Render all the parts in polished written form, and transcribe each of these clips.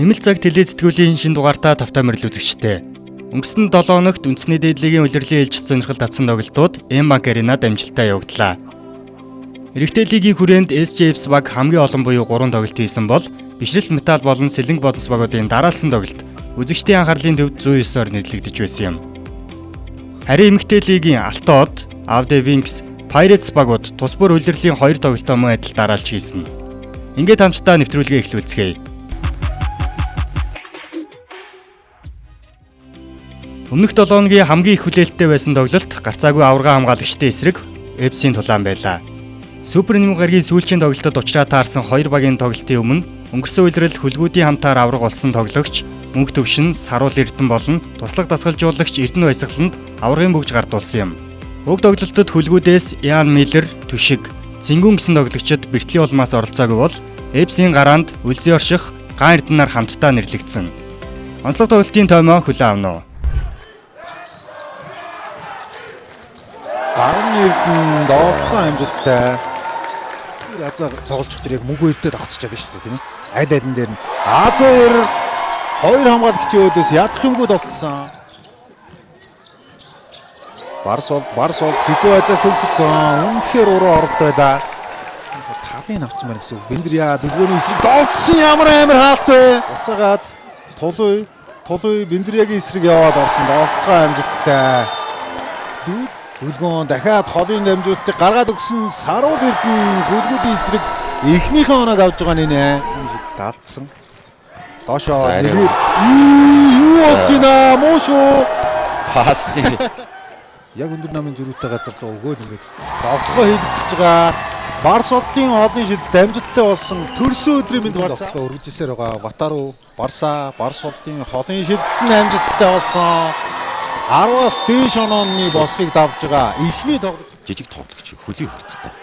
Нэмэлт цаг телесэтгүүлийн шин дугаартаа тавтай мөрөл үзэгчтэй. Өнгөрсөн 7 хоногт үндэсний дээдлэгийн улирлын ээлжид сонирхол татсан тоглолтууд М-банк аренад амжилттай явагдлаа. Эрэгтэй лигийн хүрээнд SJFC баг хамгийн олон буюу 3 тоглолт хийсэн бол Бишрэл Металл болон Сэлэнг Бодонс багуудын дараалсан тоглолт үзэгчдийн анхаарлын төвд 109-оор нэрлэгдэж байсан юм. Харин эмэгтэй лигийн Алтоод, Авде Винкс, Pirates багууд тус бүр улирлын 2 тоглолтоо мөн адил дараалж хийсэн. Ингээд хамтдаа нэвтрүүлгээ эхлүүлцгээе. Өмнөх 7 хоногийн хамгийн их хүлээлттэй байсан тоглолт гарцаагүй аварга хамгаалагчдын эсрэг FC-ийн тулаан байлаа. Супер Ним гарагийн сүүлчийн тоглолтод учраа таарсан 2 багийн тоглолтын өмнө өнгөрсөн үеэрл хөлгүүдийн хамтаар авраг болсон тоглогч Мөнх Төвшин, Саруул Эрдэнэ болон туслах дасгалжуулагч Эрдэнэ Баясгаланд аврагын бүгж гардуулсан юм. Уг тоглолтод хөлгүүдээс Ян Миллер, Түшиг, Цэнгүүн гэсэн тоглогчид бэртлийн улмаас оролцоогүй бол FC-ийн гараанд Үлзий орших Ган Эрдэнээр хамтдаа нэрлэгдсэн. Онцлог тоглолтын тоймоо хүлээн авна уу? Ган Эрдэнэ доолхон амжилттай. Язаа тоглолцох тэр яг мөнгө өртөд авчихад шүү дээ тийм ээ. Аль алин дээр нь А2 хоёр хамгаалагчийн өөдөөс ядах юмгүй довтлсон. Барс бол хизээ байдлаас төгсгсөн. Үнэхээр уруу оролт байлаа. Талын авсан байна гэсэн үг. Бендрия дөлгөөний эсрэг довтлсон ямар амар хаалт вэ? Уцаагаад тулуй Бендриягийн эсрэг яваад орсон. Довтлогоо амжилттай. Хөлгөөн дахиад холын дамжуултыг гаргаад өгсөн Саруул Эрдэнэ хөлгүүдийн эсрэг эхнийхээ оноог авж байгаа нэ. Даалдсан. Доошоо юу болж байна? Муу шүү. Пасны. Яг өндөр намын зөрүүтэй газар доо өгөөл ингээд довтлогоо хийгдчихэж байгаа. Барсолтын холын шидэлт амжилттай болсон. Төрсөн өдрийн мэнд довтлогоо үргэлжилсээр байгаа. Ватару Барсолтын холын шидэлт нь амжилттай болсон. 10-аас дээш онооны босхийг давж байгаа. Эхний тоглолт жижиг тоглогч хөлийн хурцтай.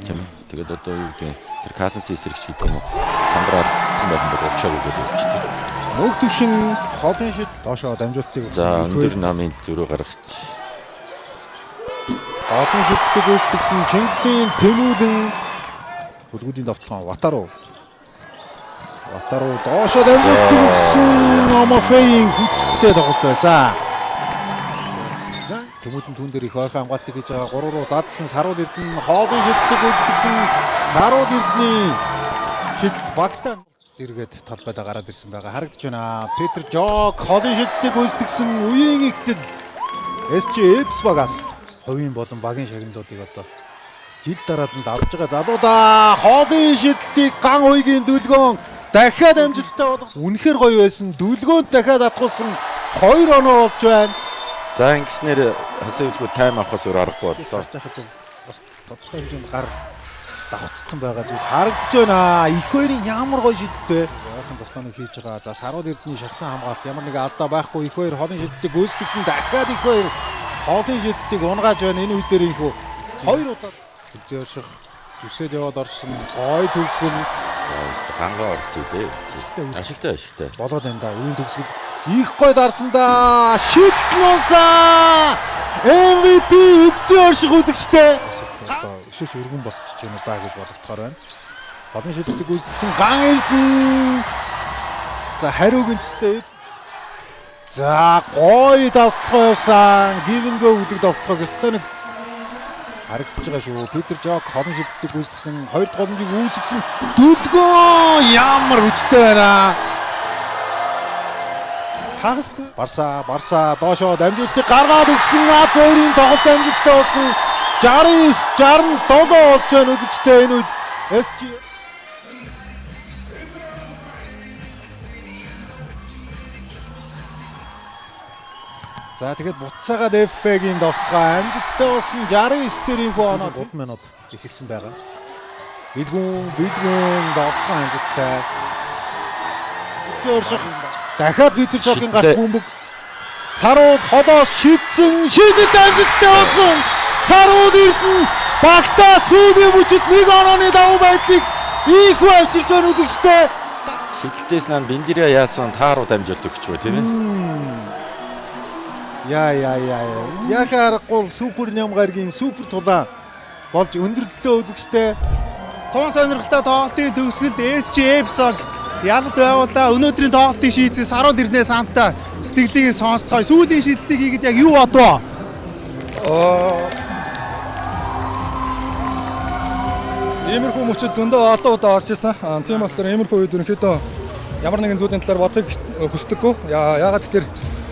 Тийм ээ. Тэгээд одоо юу гэдэг тэр Касанс эсрэгч гэдэг юм уу? Самбар алдсан болон уушааг өгөөд явчихдаг. Мөнх Төвшин холын шид доошоо дамжуултыг өгсөн. За өндөр намын зөрүү гаргаж. Холын шиддэг үүсгэсэн Чингисийн Тэмүүлэн хөлгүүдийн давталгаан Ватару доошоо дамжуултыг өгсөн Омофейн хүчтэй тоглолт байсан. Тэмүүлэн түн дээр их ойрхон хамгаалтыг хийж байгаа 3 руу дадлсан Саруул Эрдэнэ хоолын шидэлтийг үүсгэсэн Саруул Эрдэнэ шидэлт багтаа дэргээд талбайдаа гараад ирсэн байгаа харагдаж байна. Петр Жок хоолын шидэлтийг үүсгэсэн үеийн игтэл SJFC багаас хувийн болон багийн шагналуудыг одоо жил дараад нь давж байгаа залуудаа хоолын шидэлтийг ган уйгийн дүлгөөн дахиад амжилттай болох үнэхээр гоё байсан. Дүлгөөнд дахиад атгуулсан 2 оноо болж байна. За ингэснээр хасаалгүй тайм авахаас өөр аргагүй болсон. Орж яхад бас тодорхой хэмжээнд гар давхцсан байгаа зүйл харагдаж байна. Их хоёрын ямар гоё шидэлтэй. Яахан заслааныг хийж байгаа. За Саруул Эрдэнэ шахсан хамгаалт ямар нэг алдаа байхгүй. Их хоёр холын шидэлтийг гүйцэтгсэн. Дахиад их хоёр холын шидэлтийг унгааж байна. Энэ үе дээр их хоёр удаа Үлзий орших зүсээд яваад орсон. Гой төгсгөл гангаа орж тийзээ. Ашигтай. Болоод байна да. Үеийн төгсгөл их гой дарсандаа шидлнуусаа MVP Үлзий орших үзэгчтэй. Өшөөч өргөн болчихж байна даа гэж бодогдохоор байна. Холын шидэлтийг үзсэн Ган Эрдэнэ. За хариугийн цэстэй. За гой давталгаа явсан. Give and go гэдэг давталгааг өстой нэг харагдаж байгаа шүү. Петр Жок холын шидэлтийг үзсэн 2 дахь боломжийг үүсгэсэн дүлгөө ямар хүчтэй байна. Хагастай. Барса доошоо дамжуултыг гаргаад өгсөн А2-ын тоглолт амжилттай болсон. 69-67 болж байна үзэгчтэй энэ үед SG. За тэгээд буцаагаад FF-гийн довтлогоо амжилттай болсон 69 дээр их оноо 3 минут ихэлсэн байгаа. Бидгүн довтлогоо амжилттай. Зөөрших дахиад Петр Жокийн гарт бөмбөг Саруул холоос шидсэн шидэт амжилттай болсон. Саруул Эрдэнэ багтаа сүүлийн бүжид 1 онооны давуу байдлыг их авчирч байгаа үзэгчтэй. Шидэлтээс нан Бендрия яасан тааруу дамжуулт өгч бай тийм ээ. Яхаар гол Супер Ним гарагийн супер тулаан болж өндөрлөлөө үзэгчтэй. Тун сонирхолтой тоглолтын төгсгөлд SJFC ялалт байгууллаа. Өнөөдрийн тоглолтыг шийдсэн Саруул Эрдэнэс хамтаа сэтгэлийг сонсцгоё. Сүүлийн шийдлийг хийгээд яг юу бодвоо? Иймэрхүү мөчөд зөндөө олон удаа орж ирсэн. Тийм болохоор иймэрхүү үед ерөнхийдөө ямар нэгэн зүйлийн талаар бодохыг хүсдэггүй. Яагаад гэвэл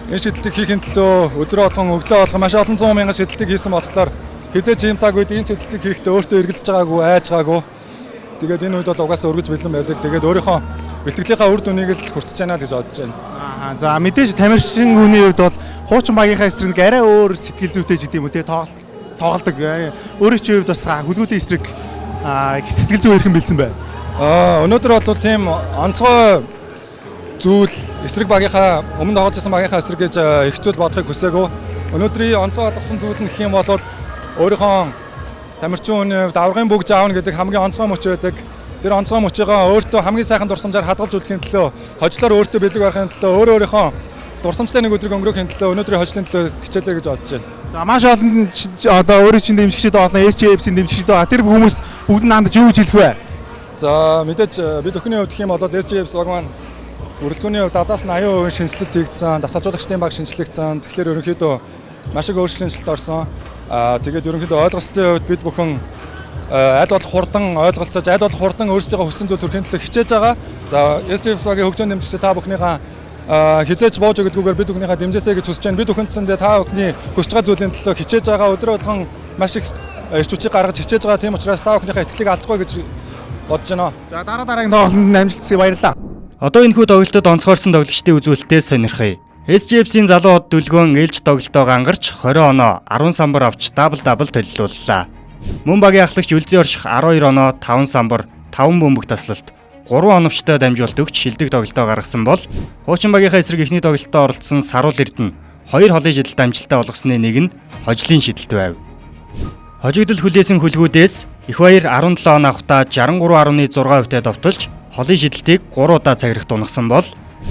энэ шийдлийг хийхин төлөө өдрөө болгон өглөө болгон маш олон 100 мянган шийдлийг хийсэн болохоор хизээч ийм цаг үед энэ шийдлийг хийхдээ өөртөө эргэлзэж байгаагүй, айж байгаагүй. Тэгээд энэ үед бол угаасаа өргөж бэлэн байдаг. Тэгээд өөрийнхөө бэлтгэлийнхаа үр дүнийг л хүртэж байна гэж бодож байна. За мэдээж тамирчин хүний хувьд бол хуучин багийнхаа эсрэг арай өөр сэтгэл зүйтэй ч гэдэг юм уу те тоглолдог. Өөрийн чинь хувьд бас хүлгүүлийн эсрэг сэтгэл зүй хэрхэн бэлдсэн бай. Өнөөдөр бол тийм онцгой зүйл эсрэг багийнхаа өмнө тоглож байсан багийнхаа эсрэг гэж их зүйл бодохыг хүсээгүй. Өнөөдрийн онцгой болгосон зүйл нь гэх юм бол өөрийнхөө тамирчин хүний хувьд аврагын бүгж аавна гэдэг хамгийн онцгой мөч байдаг. Тэр онцгой мөчөөгөө өөртөө хамгийн сайхан дурсамжаар хадгалж үзэхийн төлөө, хожлоор өөртөө бэлэг барахын төлөө, өөрийнхөө дурсамжтай нэг өдрийг өнгөрөөхийн төлөө өнөөдрийн хожлын төлөө хичээлээ гэж бодож байна. За маш олон одоо өөрийн чинь дэмжигчид олон SJF-ийн дэмжигчид байгаа. Тэр хүмүүст бүгд наандаж юу гэж хэлэх вэ? За мэдээж бид өхний хувьд гэх юм бол SJF баг маань үргэлжлүүлгийн хувьд 70-80% шинжилэлт хийгдсэн, дасгалжуулагчдын баг шинжилэгдсэн. Тэгэхээр ерөнхийдөө маш их өөрчлөлт орсон. Тэгээд ерөнхийдөө ойлгоцлын хувьд бид бүхэн аль болох хурдан ойлголцож, аль болох хурдан өөрсдийнхөө хүссэн зүйл төрхийн төлөө хичээж байгаа. За SJF багийн хөгжөөнд дэмжигч та бүхнийхээ хизээж бууж өгдөггүйгээр бид бүхнийхээ дэмжээсэй гэж хүсэж байна. Бид бүхэндсэндээ та бүхний хүсэж байгаа зүйлийн төлөө хичээж байгаа. Өдрөө болгон маш их эрч хүчийг гаргаж хичээж байгаа. Тийм учраас та бүхнийхээ итгэлийг алдахгүй гэж бодож байна. За дараагийн тоглолтод амжилтсыг баярлалаа. Одоо энэхүү тоглолтод онцгойрсон тоглогчдын үзүүлэлтээс сонирхъя. SJF-ийн залуу од дүлгөөн ээлж тоглолтоо гангарч 20 оноо 10 самбар авч дабл төлөвлүүллээ. Мөн багийн ахлагч Үлзий орших 12 оноо 5 самбар 5 бөмбөг таслалт 3 оновчтой дамжуулт өгч шилдэг тоглолтоо гаргасан бол хуучин багийнхаа эсрэг эхний тоглолтод оролцсон Саруул Эрдэнэ 2 холын шидэлт амжилттай болгосны нэг нь хожлын шидэлт байв. Хожигдол хүлээсэн хүлгүүдээс их баяр 17 он авахдаа 63.6%-тэй довтолж холын шидэлтийг 3 удаа цагирагт унагсан бол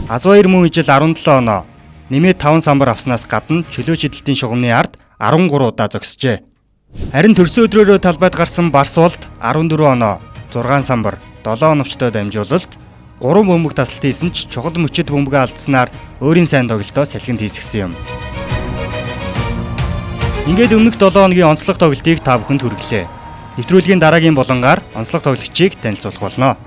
аз баяр мөн ижил 17 оноо нэмээд 5 самбар авснаас гадна чөлөө шидэлтийн шугамны ард 13 удаа зогсжээ. Харин төрсөн өдрөөрөө талбайд гарсан Барс болд 14 оноо 6 самбар 7 оновчтой дамжуулалт 3 бөмбөг таслалт хийсэн ч чухал мөчөд бөмбөгөө алдснаар өөрийн сайн тоглолтоо салхинд хийсгэсэн юм. Ингээд өмнөх 7 хоногийн онцлог тоглолтыг та бүхэнд хүргэлээ. Нэвтрүүлгийн дараагийн болонгаар онцлог тоглогчийг танилцуулах болно.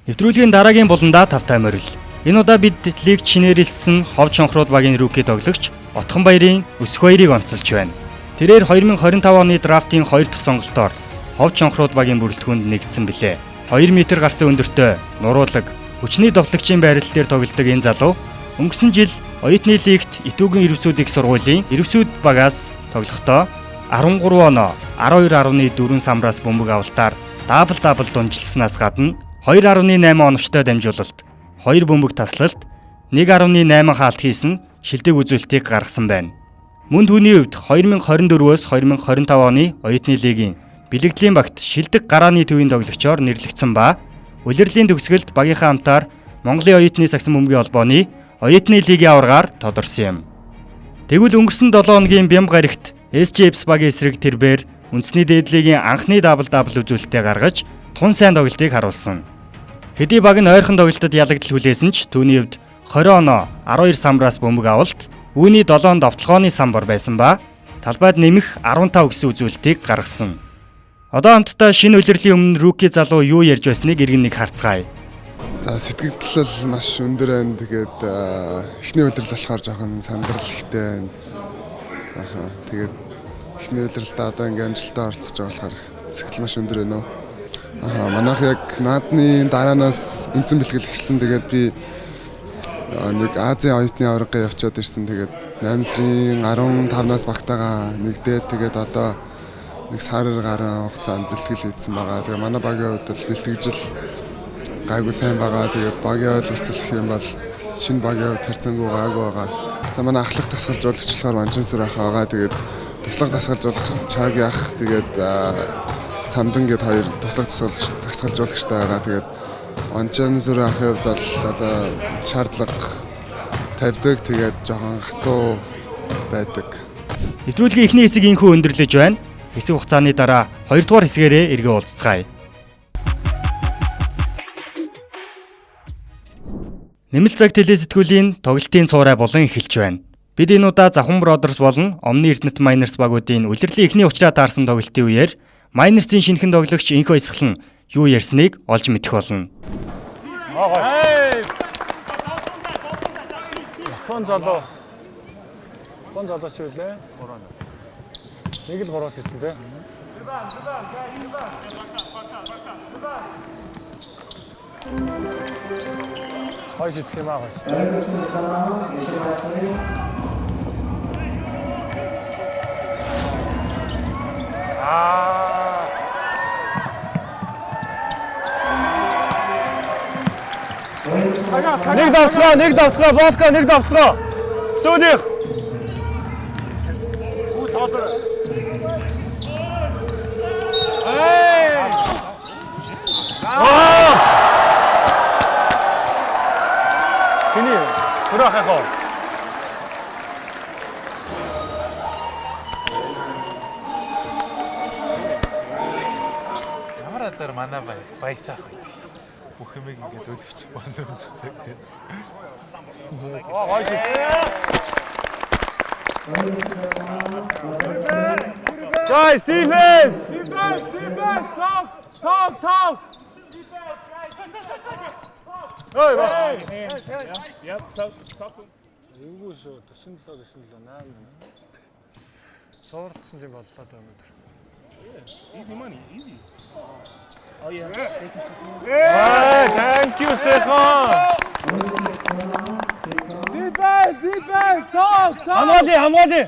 Нэвтрүүлгийн дараагийн болондоо тавтай морил. Энэ удаа бид лиг чинээрэлсэн Хов Чонхрууд багийн рүүки тоглогч Отхон Баярын Өсөх Баярыг онцолж байна. Тэрээр 2025 оны драфтын 2 дахь сонголтоор Хов Чонхрууд багийн бүрэлдэхүүнд нэгдсэн билээ. 2 м гарсан өндөртэй, нуруулаг, хүчний довтлогчийн байрал дээр тоглодог энэ залуу өнгөрсөн жил оюутны лигт Итүүгийн ирвсүүд их сургуулийн ирвсүүд багаас тоглохдоо 13 оноо 12.4 самбраас бөмбөг авалтаар дабл дунжилснаас гадна 2.8 оновчтой дамжуулалт, 2 бөмбөг таслалт, 1.8 хаалт хийсэн шилдэг үзүүлэлтийг гаргасан байна. Мөн түүний хувьд 2024-өөс 2025 оны оюутны лигийн бэлэгдлийн багт шилдэг гарааны төвийн тоглогчоор нэрлэгдсэн ба улирлын төгсгөлд багийнхаа хамтаар Монголын оюутны сагсан бөмбөгийн холбооны оюутны лигийн аваргаар тодорсон юм. Тэгвэл өнгөрсөн 7 хоногийн Бямб гарагт SJF багийн эсрэг тэрбээр үндэсний дээдлигийн анхны дабл үзүүлэлтээ гаргаж тун сайн тоглолтыг харуулсан. Хэдий баг нь ойрхон тоглолтод ялагдал хүлээсэн ч түүний хувьд 20 оноо 12 самбраас бөмбөг авалт, үүний 7 довтлогооны самбар байсан ба талбайд нэмэх 15 гэсэн үзүүлэлтийг гаргасан. Одоо хамтдаа шинэ улирлын өмнө рүүки залуу юу ярьж байсныг иргэн нэг харцгаая. За сэтгэл маш өндөр байна. Тэгээд эхний улирал болохоор жоохон сандрал ихтэй байна. Тэгээд эхний улиралдаа одоо ингээм амжилттай оролцож байгаа болохоор сэтгэл маш өндөр байна. Манайх яг наадмын дараанаас үндсэн бэлтгэл эхэлсэн. Тэгээд би нэг Азийн оюутны аварга явчаад ирсэн. Тэгээд 8 сарын 15-наас багтаага нэгдээд тэгээд одоо нэг сараар гарсан хугацаанд бэлтгэл хийсэн байгаа. Тэгээд манай багийн хувьд бол бэлтгэжил гайгүй сайн байгаа. Тэгээд багийн ойлголцол гэх юм бол шинэ багийн хувьд харьцангуй гайгүй байгаа. За манай ахлах дасгалжуулагч болохоор Манчинсэр ах байгаа. Тэгээд туслах дасгалжуулагч Чаги ах. Тэгээд Самдан гээд хоёр туслах дасгалжуулагчтай байгаа. Тэгээд Манчинсэр ахын хувьд бол одоо шаардлага тавьдаг. Тэгээд жоохон хатуу байдаг. Нэвтрүүлгийн эхний хэсэг инхүү өндөрлөж байна. Хэсэг хугацааны дараа 2 дугаар хэсгээрээ эргээ уулзцгаая. Нэмэлт цаг телесэтгүүлийн тоглолтын цуурай болон эхэлж байна. Бид энэ удаа Завхан Бродерс болон Omni Эрдэнэт Miners багуудын улирлын эхний учраа таарсан тоглолтын үеэр Miners-ийн шинэхэн тоглогч Инхөө Исхлан юу ярьсныг олж мэдэх болно. Япон залуу ч үлээ. 3. Нэг л 3-аас хэлсэн те. Хойш идэх юм аа хойш. Нэг давцгаа, Волка нэг давцгаа. Сүүлийнх. Тэний хөрөх яхаа. Ямар азар манай баясаах байт. Бүх юмыг ингээд өлгч боломжтой гэдэг. Хойш. Guys, defense! Top! Ой, бас. Yep, top. Юугүйс төсөн лөө 8. Суурлцсан юм боллоо даа өнөдөр. Easy. Oh yeah. Thank you, Seхан. Defense, top. Хамгаалъя. Хөөе.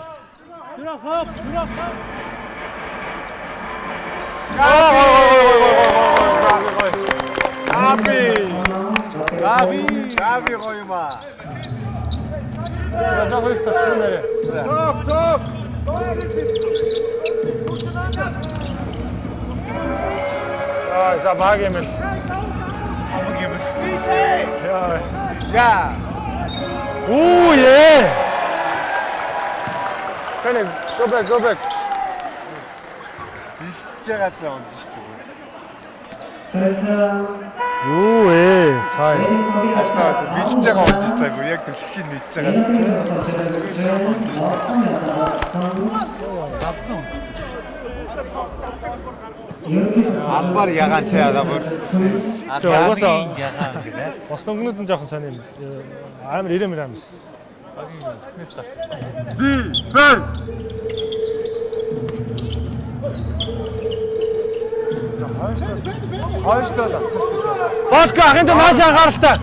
Габи гоёма. Жаахан сачсан нэрэ. Топ. За баг юм. Яа. Ooh yeah. Кэнэ go back. Чигацаа унж штэ. Юу сая. Аштаас бэлж байгаа унж цаагүй яг төлөхийн мэдж байгаа. Албаар ягаан тэ байгаа бүр. Албаар ягаан гэдэг. Бас өнгөнөд нь жоохон сайн юм. Амар ирэм юмс. Снэс старт. Хойштоо давтчихсан. Волка ахын дэ наашаа гаралтай.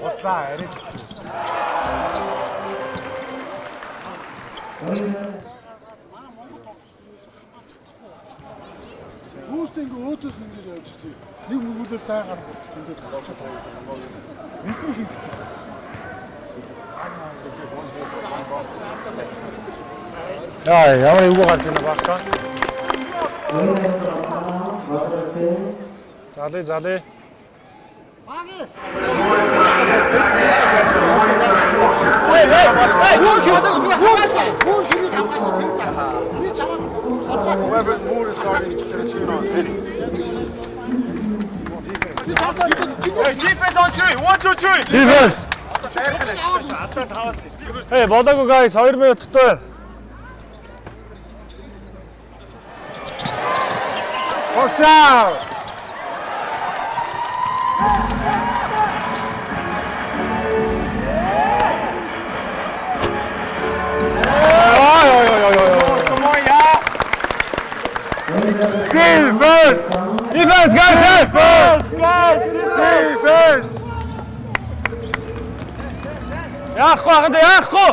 Удлаа арайч. Хүүхдээ ингээ өөдөөс ингэж яаж чи нэг мөргүүлэл цаа гаргах гэдэг болчиход байгаа. Бидний хийх гэсэн. Ямар эвгүй гарч байна Волка. Залээ. Defense on 3. 1 2 3. Defense. Hey, болоогүй guys 2 минуттай. Box out. Come on, yeah. Defense, guys. Defense. Яахгүй.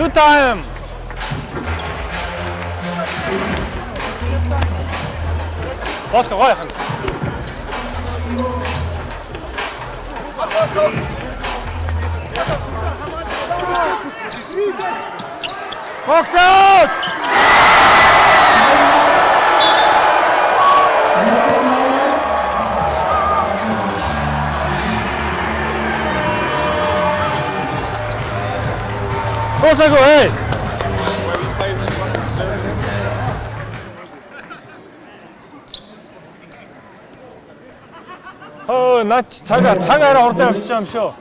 Overtime. Болтой гоё яхан. Box out! Босаго эй! 나 차가라 올 때 없이 좀 쉬어.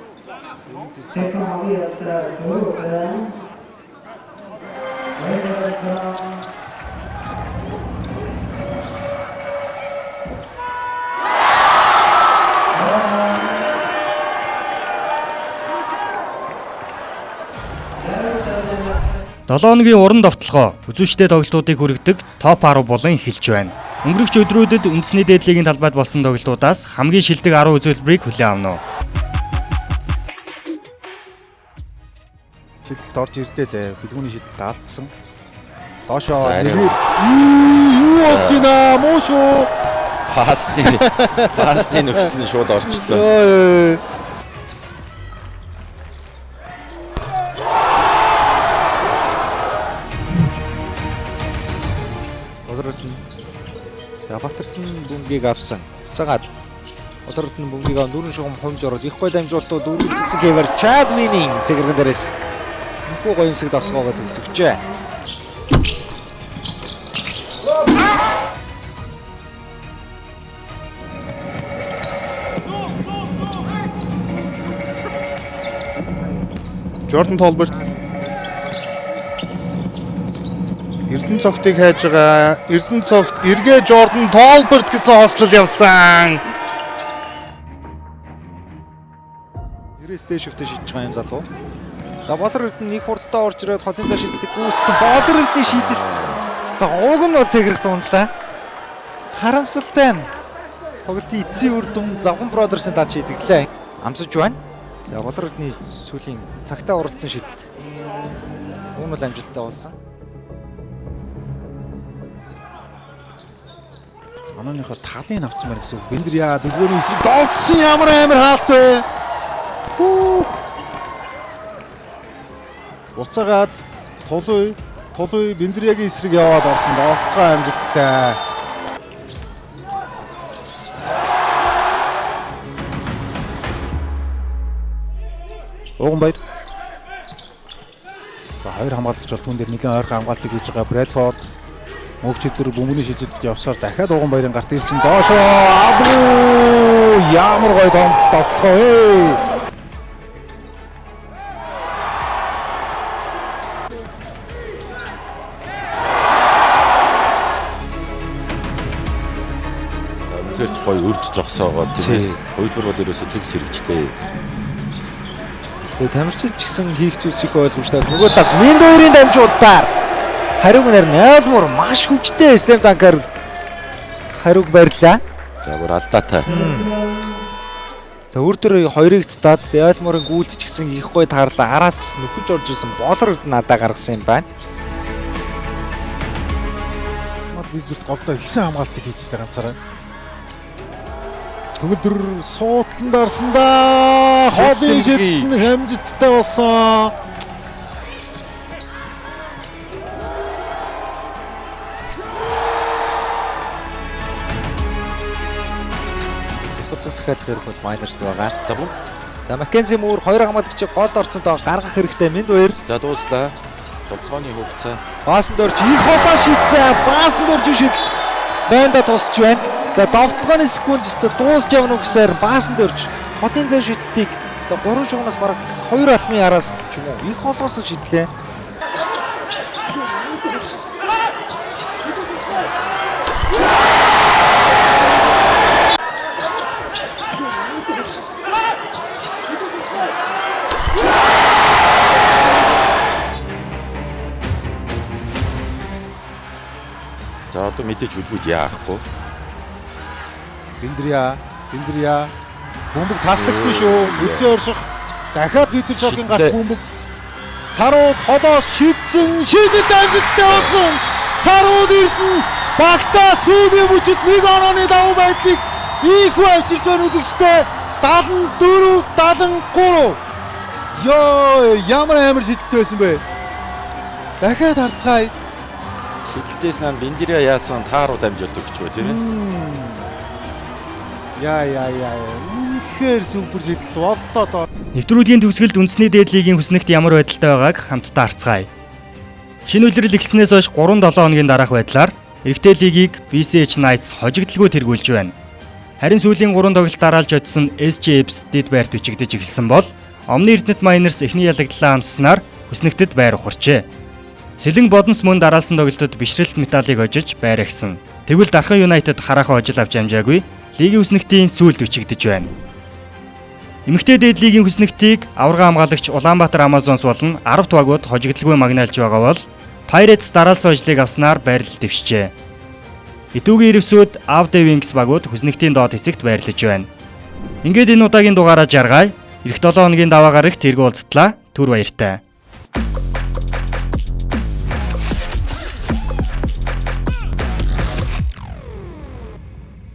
Долооногийн уран довтлогоо үзүүштэй тоглолтуудыг хүргэдэг топ 10 болон эхэлж байна. Өнгөрөх өдрүүдэд үндэсний дээдлигийн талбайд болсон тоглолтуудаас хамгийн шилдэг 10 үзүүлбэрийг хүлээн авна уу. Шидэлд орж ирлээ дээ. Бэлгүүний шидэлд алдсан. Доошоо За, арай. юу болж байна? Муу шүү. Пасны нөхцөл нь шууд орчлоо. Ой. Батэртэн бөмбөгийг авсан. Цагаад Батэртэн бөмбөгийг нүүрэн шугам хомж ороод их гой дамжуултууд үргэлжлсэн гэвэр Chad Winning цэгэргэн дээрээс энэхүү гоёмсыг давтгаагаад төгсөжээ. Jordan Tolbert Эрдэнэ цогтыг хайж байгаа. Эрдэнэ цогт эргээ Jordan Tolbert гэсэн хослол явсан. 90-с дээш хөвтө шидэж байгаа юм залуу. За Болор Эрдэнэ нэг хурдтай орж ирээд холын цаа шидэлтийг гүйцэтгсэн Болор Эрдэнэ шидэл. За ууг нь бол цэгрэх дунлаа. Харамсалтай нь. Тоглолтын эцсийн үр дүн Завхан Бродерсын тал шийдэглээ. Амсаж байна. За Болор Эрдэнэ сүүлийн цагтаа оролцсон шидэлт. Үүн бол амжилттай болсон. Манайхаа талын авцмаар гэсэн үг. Бэндэр яа дөрөвний эсрэг догдсон ямар амар хаалт вэ? Уцаагаад тулуй Бэндэрягийн эсрэг яваад орсон. Догтлогоо амжилттай. Ууганбаяр. За хоёр хамгаалагч бол түн дээр нэлээд ойрхон хамгаалтыг хийж байгаа Брэдфорд мөгчдөр бөмбөний шилжилтд явсаар дахиад Ууганбаярын гарт ирсэн доошоо Абруу ямар гоё довтлогоо вэ? Үнэхээр ч гоё үрж зогсоогоо тийм. Хоёрдугаар бол ерөөсөө тэг сэргчлээ. Тэгээ тамирчин ч гэсэн хийх зүйлс их ойлгомжтой. Нөгөө талаас Миндойрын дамжуулалтаар хариуг нэр Нэлмор маш хүчтэй слэм данкаар хариуг барьлаа. За бүр алдаатай. За өөртөө хоёрыг татаад Нэлморын гүйлт ч гэсэн их гоё таарлаа. Араас нөхөж орж ирсэн Болор Эрдэнэ надаа гаргасан юм байна. Бид голдоо ихсэн хамгаалтыг хийж байгаа ганцаараа. Төгөлдөр суутлан дарсандаа хобби шидэн хэмжиттэй болсон. Засагсах хэрэг бол майнерт байгаа. За Маккензи Муур хоёр хамгаалагчийг голд орсон тоо гаргах хэрэгтэй. Миндойр. За дууслаа. Тоглооны хугацаа. Баасан дөрж их холоо шийдсэн. Баасан дөрж шийдэл. Бэнда тусч байна. За довтлооны секунд өстө дуусч явна уу гэсээр баасан дөрж холын зай шийдэлтийг за 3 шугнаас бараг 2 алмын араас ч юм уу их холоос шийдлээ. За одоо мэдээж үлгүүд яахгүй. Бэндэря бөмбөг тасдагсан шүү. Үлзэн орших дахиад Питер Жогийн гарт бөмбөг Сарууд холоос шидсэн шидэт амжилттай болсон. Сарууд Эрдэнэ багтаа сүүлийн бүжид 1 онооны давуу байдлыг ийхүү авчирч байгаа үзэгчтэй 74-73. Йоо, ямар амар шидэлт байсан бэ? Дахиад харцгаая. Шидэлтээс нам Биндиря яасан таарууд амжилт өгч бай тийм ээ. Яа. Үнэхээр супер шидэлт боллоо. Нэвтрүүлгийн төгсгөлд үндэсний дээд лигийн хүснэгт ямар байдалтай байгааг хамтдаа харцгаая. Шинэ үйлрэл эхэлснээс хойш 3-7 хоногийн дараах байдлаар эрэгтэй лигийг BCH Knights хожигдолгүй тэргүүлж байна. Харин сүүлийн 3 тоглолт дараалж очсон SJFs дэд байрт бичигдэж эхэлсэн бол Omni Эрдэнэт Miners эхний ялагдлаа амсснаар хүснэгтэд байр ухарчээ. Сэлэн Бодонс мөн дараалсан тоглолтод бишрэлт металлыг хожиж байр агсан. Тэгвэл Дархан United хараахан хожил авч амжаагүй лигийн хүснэгтийн сүүлд бичигдэж байна. Эмэгтэй дээд лигийн хүснэгтийг аварга хамгаалагч Улаанбаатар Amazons болон 10 багууд хожигдолгүй магнаалж байгаа бол Pirates дараалсан хожлыг авснаар байрлал дэвшжээ. Итүүгийн ирвсүүд Avde Wings багууд хүснэгтийн доод хэсэгт байрлаж байна. Ингээд энэ удаагийн дугаараа жаргая. Эх 7 хоногийн даваа гарагт тэргүү уулзтлаа. Түр баяртай.